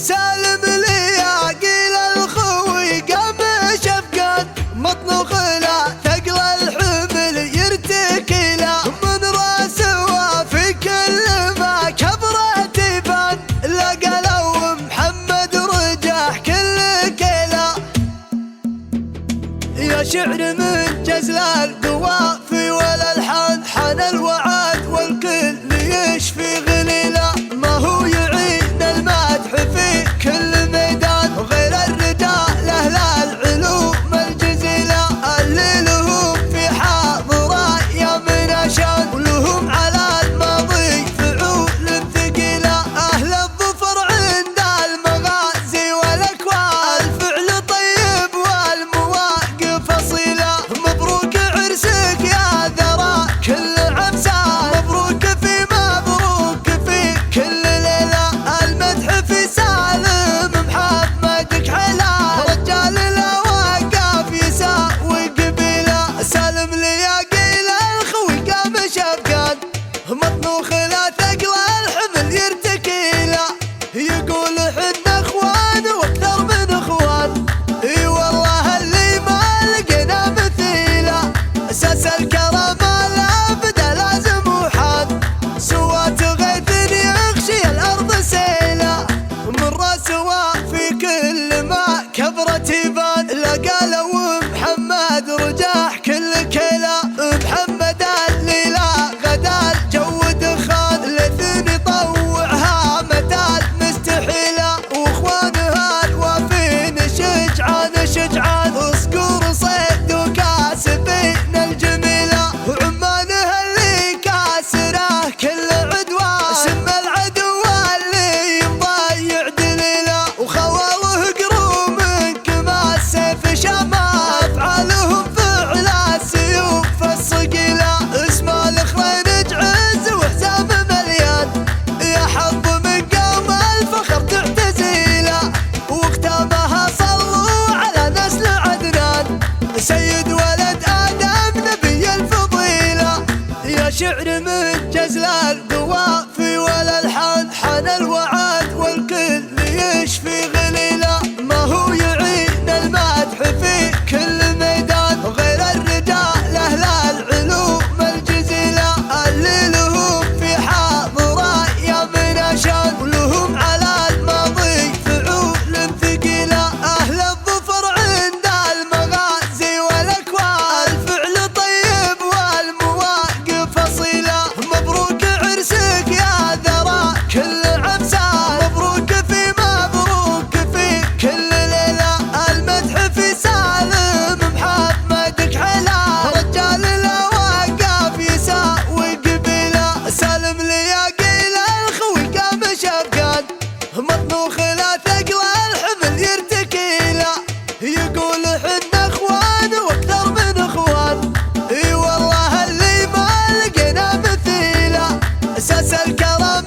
سالم لي عقيل الخوي قام شفقان مطنوخ لا ثقل الحمل يرتكي له من راسه وفي كل ما كبرت يبان لقى لو محمد رجح كل كلا. يا شعر من جزل القوافي والالحان حان الوعد والكل يشفي غليله ما هو يعين المدح في كل ميدان غير الرجال اهل العلوم الجزيله اللي لهم في حاضره يا من اشان ولهم على الماضي فعول ثقيله اهل الظفر عند المغازي والاكوان الفعل طيب والمواقف اصيله مبروك عرسك يا ذرى كل عبسان مبروك في مبروك في كل ليله المدح في سالم محمد كحلا رجال الاوقاف يساوي قبيله سالم لي قيل الخوي قام شفقان مطنوخ لا ثقل الحمل يرتكي له يقول حنا اخوان واكثر من اخوان اي والله اللي ما لقينا مثيله اساس الكرم لا بدا لازم وحان سوات غيث يغشي الارض سيله من راسه في كل ما كبرت يبان لقى لو محمد رجاح كل كلا محمد اللي لا غدا الجو دخان الاثنين يطوعها متى مستحيله واخوانها الوافين شجعان اصقور صيد وكاسبين الجميله وعمانها اللي كاسره كل عدوان سم العدو اللي مضيع دليله وخواله قروا منك ما السيف شما افعالهم فعل السيوف الصقيله اسم الاخرين تعز وحزام مليان يا حظ من قوم الفخر تعتزيله واختامها صلوا على نسل عدنان سيد ولد ادم نبي الفضيله. يا شعر من جزل القوافي والالحان حان الوعد والكل يشفي غليله ما هو يعين المدح في كل ميدان غير الرجال اهل العلوم الجزيله اللي لهم في حاضره يا من اشان ولهم على الماضي فعول ثقيله اهل الظفر عند المغازي والاكوان الفعل طيب والمواقف اصيله مبروك عرسك يا ذرى كل عبسان مبروك في مبروك في كل ليله المدح في سالم محمد كحلا رجال الاوقاف يساوي قبيله سالم لي قيل الخوي قام شفقان مطنوخ لا ثقل الحمل يرتكي له يقول حنا اخوان واكثر من اخوان اي والله اللي ما لقينا مثيله اساس الكرم